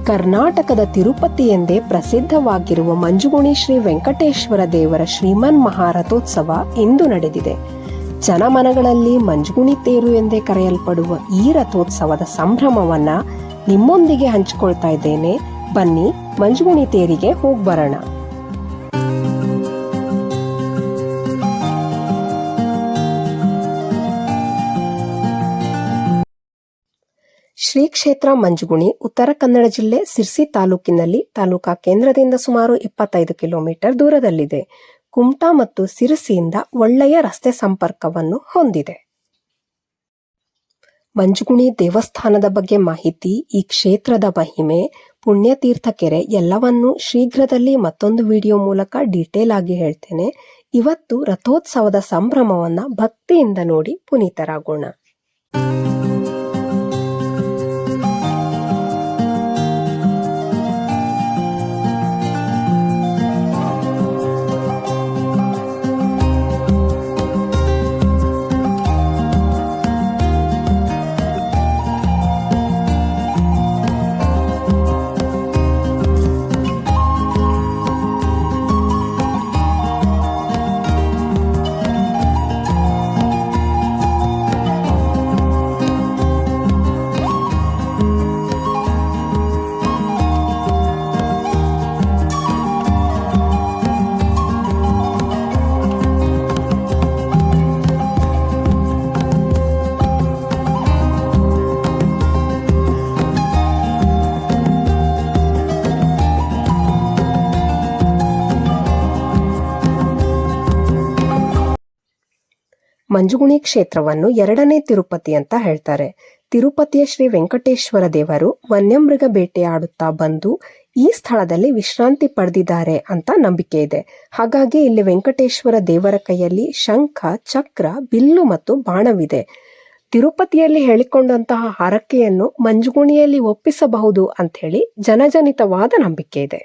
ಕರ್ನಾಟಕದ ತಿರುಪತಿ ಎಂದೇ ಪ್ರಸಿದ್ಧವಾಗಿರುವ ಮಂಜುಗುಣಿ ಶ್ರೀ ವೆಂಕಟೇಶ್ವರ ದೇವರ ಶ್ರೀಮನ್ ಮಹಾರಥೋತ್ಸವ ಇಂದು ನಡೆದಿದೆ. ಜನಮನಗಳಲ್ಲಿ ಮಂಜುಗುಣಿ ತೇರು ಎಂದೇ ಕರೆಯಲ್ಪಡುವ ಈ ರಥೋತ್ಸವದ ಸಂಭ್ರಮವನ್ನ ನಿಮ್ಮೊಂದಿಗೆ ಹಂಚಿಕೊಳ್ತಾ ಇದ್ದೇನೆ. ಬನ್ನಿ ಮಂಜುಗುಣಿ ತೇರಿಗೆ ಹೋಗ್ಬರೋಣ. ಶ್ರೀ ಕ್ಷೇತ್ರ ಮಂಜುಗುಣಿ ಉತ್ತರ ಕನ್ನಡ ಜಿಲ್ಲೆ ಸಿರ್ಸಿ ತಾಲೂಕಿನಲ್ಲಿ ತಾಲೂಕಾ ಕೇಂದ್ರದಿಂದ ಸುಮಾರು 25 ಕಿಲೋಮೀಟರ್ ದೂರದಲ್ಲಿದೆ. ಕುಮಟಾ ಮತ್ತು ಸಿರಸಿಯಿಂದ ಒಳ್ಳೆಯ ರಸ್ತೆ ಸಂಪರ್ಕವನ್ನು ಹೊಂದಿದೆ. ಮಂಜುಗುಣಿ ದೇವಸ್ಥಾನದ ಬಗ್ಗೆ ಮಾಹಿತಿ, ಈ ಕ್ಷೇತ್ರದ ಮಹಿಮೆ, ಪುಣ್ಯತೀರ್ಥ ಕೆರೆ ಎಲ್ಲವನ್ನೂ ಶೀಘ್ರದಲ್ಲಿ ಮತ್ತೊಂದು ವಿಡಿಯೋ ಮೂಲಕ ಡೀಟೇಲ್ ಆಗಿ ಹೇಳ್ತೇನೆ. ಇವತ್ತು ರಥೋತ್ಸವದ ಸಂಭ್ರಮವನ್ನ ಭಕ್ತಿಯಿಂದ ನೋಡಿ ಪುನೀತರಾಗೋಣ. ಮಂಜುಗುಣಿ ಕ್ಷೇತ್ರವನ್ನು ಎರಡನೇ ತಿರುಪತಿ ಅಂತ ಹೇಳ್ತಾರೆ. ತಿರುಪತಿಯ ಶ್ರೀ ವೆಂಕಟೇಶ್ವರ ದೇವರು ವನ್ಯಮೃಗ ಬೇಟೆಯಾಡುತ್ತಾ ಬಂದು ಈ ಸ್ಥಳದಲ್ಲಿ ವಿಶ್ರಾಂತಿ ಪಡೆದಿದ್ದಾರೆ ಅಂತ ನಂಬಿಕೆ ಇದೆ. ಹಾಗಾಗಿ ಇಲ್ಲಿ ವೆಂಕಟೇಶ್ವರ ದೇವರ ಕೈಯಲ್ಲಿ ಶಂಖ, ಚಕ್ರ, ಬಿಲ್ಲು ಮತ್ತು ಬಾಣವಿದೆ. ತಿರುಪತಿಯಲ್ಲಿ ಹೇಳಿಕೊಂಡಂತಹ ಹರಕೆಯನ್ನು ಮಂಜುಗುಣಿಯಲ್ಲಿ ಒಪ್ಪಿಸಬಹುದು ಅಂತ ಹೇಳಿ ಜನಜನಿತವಾದ ನಂಬಿಕೆ ಇದೆ.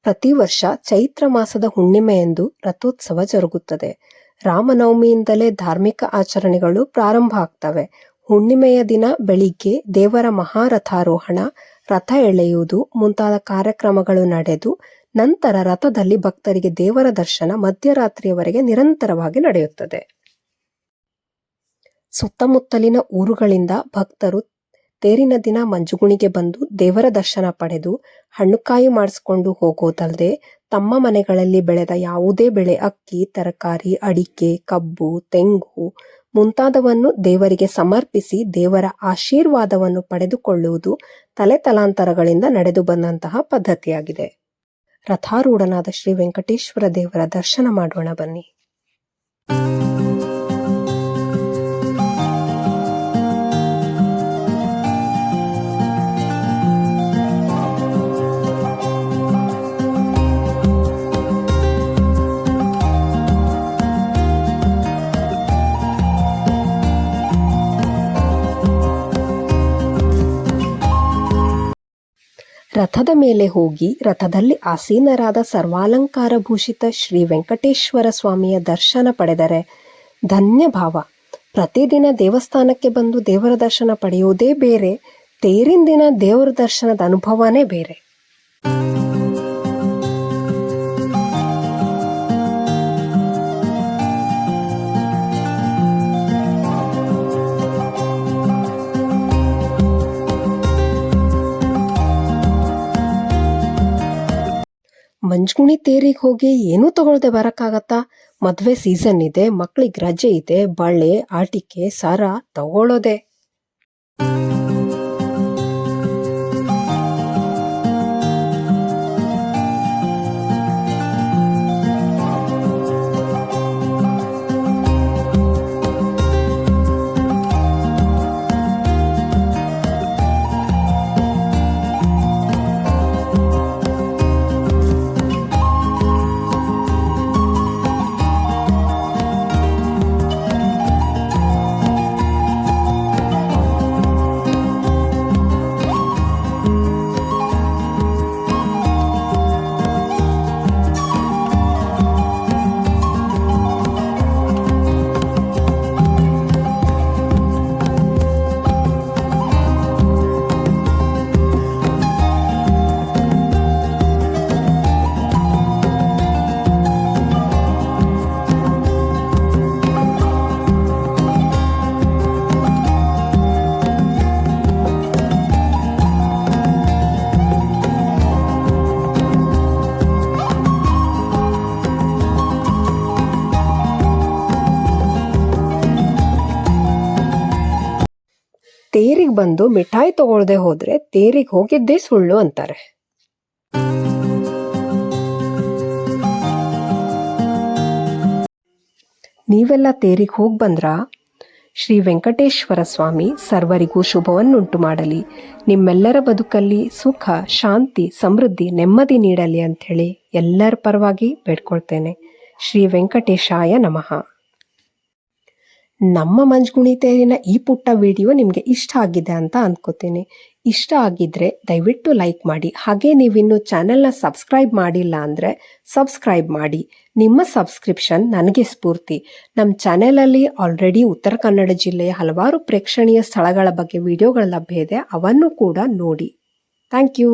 ಪ್ರತಿ ವರ್ಷ ಚೈತ್ರ ಮಾಸದ ಹುಣ್ಣಿಮೆಯಂದು ರಥೋತ್ಸವ ಜರುಗುತ್ತದೆ. ರಾಮನವಮಿಯಿಂದಲೇ ಧಾರ್ಮಿಕ ಆಚರಣೆಗಳು ಪ್ರಾರಂಭ ಆಗ್ತವೆ. ಹುಣ್ಣಿಮೆಯ ದಿನ ಬೆಳಿಗ್ಗೆ ದೇವರ ಮಹಾರಥಾರೋಹಣ, ರಥ ಎಳೆಯುವುದು ಮುಂತಾದ ಕಾರ್ಯಕ್ರಮಗಳು ನಡೆದು ನಂತರ ರಥದಲ್ಲಿ ಭಕ್ತರಿಗೆ ದೇವರ ದರ್ಶನ ಮಧ್ಯರಾತ್ರಿಯವರೆಗೆ ನಿರಂತರವಾಗಿ ನಡೆಯುತ್ತದೆ. ಸುತ್ತಮುತ್ತಲಿನ ಊರುಗಳಿಂದ ಭಕ್ತರು ತೇರಿನ ದಿನ ಮಂಜುಗುಣಿಗೆ ಬಂದು ದೇವರ ದರ್ಶನ ಪಡೆದು ಹಣ್ಣುಕಾಯಿ ಮಾಡಿಸಿಕೊಂಡು ಹೋಗೋದಲ್ಲದೆ ತಮ್ಮ ಮನೆಗಳಲ್ಲಿ ಬೆಳೆದ ಯಾವುದೇ ಬೆಳೆ, ಅಕ್ಕಿ, ತರಕಾರಿ, ಅಡಿಕೆ, ಕಬ್ಬು, ತೆಂಗು ಮುಂತಾದವನ್ನು ದೇವರಿಗೆ ಸಮರ್ಪಿಸಿ ದೇವರ ಆಶೀರ್ವಾದವನ್ನು ಪಡೆದುಕೊಳ್ಳುವುದು ತಲೆತಲಾಂತರಗಳಿಂದ ನಡೆದು ಬಂದಂತಹ ಪದ್ಧತಿಯಾಗಿದೆ. ರಥಾರೂಢನಾದ ಶ್ರೀ ವೆಂಕಟೇಶ್ವರ ದೇವರ ದರ್ಶನ ಮಾಡೋಣ ಬನ್ನಿ. ರಥದ ಮೇಲೆ ಹೋಗಿ ರಥದಲ್ಲಿ ಆಸೀನರಾದ ಸರ್ವಾಲಂಕಾರ ಭೂಷಿತ ಶ್ರೀ ವೆಂಕಟೇಶ್ವರ ಸ್ವಾಮಿಯ ದರ್ಶನ ಪಡೆದರೆ ಧನ್ಯ ಭಾವ. ಪ್ರತಿದಿನ ದೇವಸ್ಥಾನಕ್ಕೆ ಬಂದು ದೇವರ ದರ್ಶನ ಪಡೆಯುವುದೇ ಬೇರೆ, ತೇರಿನ ದಿನ ದೇವರ ದರ್ಶನದ ಅನುಭವನೇ ಬೇರೆ. ಮಂಜುಗುಣಿ ತೇರಿಗೆ ಹೋಗಿ ಏನೂ ತಗೊಳ್ದೆ ಬರಕ್ಕಾಗತ್ತಾ? ಮದ್ವೆ ಸೀಸನ್ ಇದೆ, ಮಕ್ಳಿಗೆ ರಜೆ ಇದೆ, ಬಳೆ, ಆಟಿಕೆ, ಸರ ತಗೊಳ್ಳೋದೆ. ತೇರಿಗೆ ಬಂದು ಮಿಠಾಯಿ ತಗೊಳ್ದೆ ಹೋದ್ರೆ ತೇರಿಗೆ ಹೋಗಿದ್ದೇ ಸುಳ್ಳು ಅಂತಾರೆ. ನೀವೆಲ್ಲ ತೇರಿಗೆ ಹೋಗಿ ಬಂದ್ರಾ? ಶ್ರೀ ವೆಂಕಟೇಶ್ವರ ಸ್ವಾಮಿ ಸರ್ವರಿಗೂ ಶುಭವನ್ನುಂಟು ಮಾಡಲಿ, ನಿಮ್ಮೆಲ್ಲರ ಬದುಕಲ್ಲಿ ಸುಖ, ಶಾಂತಿ, ಸಮೃದ್ಧಿ, ನೆಮ್ಮದಿ ನೀಡಲಿ ಅಂಥೇಳಿ ಎಲ್ಲರ ಪರವಾಗಿ ಬೇಡ್ಕೊಳ್ತೇನೆ. ಶ್ರೀ ವೆಂಕಟೇಶಾಯ ನಮಃ. ನಮ್ಮ ಮಂಜುಗುಣಿ ತೇರಿನ ಈ ಪುಟ್ಟ ವಿಡಿಯೋ ನಿಮಗೆ ಇಷ್ಟ ಆಗಿದೆ ಅಂತ ಅಂದ್ಕೋತೀನಿ. ಇಷ್ಟ ಆಗಿದ್ರೆ ದಯವಿಟ್ಟು ಲೈಕ್ ಮಾಡಿ. ಹಾಗೆ ನೀವಿನ್ನು ಚಾನೆಲ್ನ ಸಬ್ಸ್ಕ್ರೈಬ್ ಮಾಡಿಲ್ಲ ಅಂದರೆ ಸಬ್ಸ್ಕ್ರೈಬ್ ಮಾಡಿ. ನಿಮ್ಮ ಸಬ್ಸ್ಕ್ರಿಪ್ಷನ್ ನನಗೆ ಸ್ಫೂರ್ತಿ. ನಮ್ಮ ಚಾನೆಲಲ್ಲಿ ಆಲ್ರೆಡಿ ಉತ್ತರ ಕನ್ನಡ ಜಿಲ್ಲೆಯ ಹಲವಾರು ಪ್ರೇಕ್ಷಣೀಯ ಸ್ಥಳಗಳ ಬಗ್ಗೆ ವಿಡಿಯೋಗಳು ಲಭ್ಯ ಇದೆ, ಅವನ್ನು ಕೂಡ ನೋಡಿ. Thank you.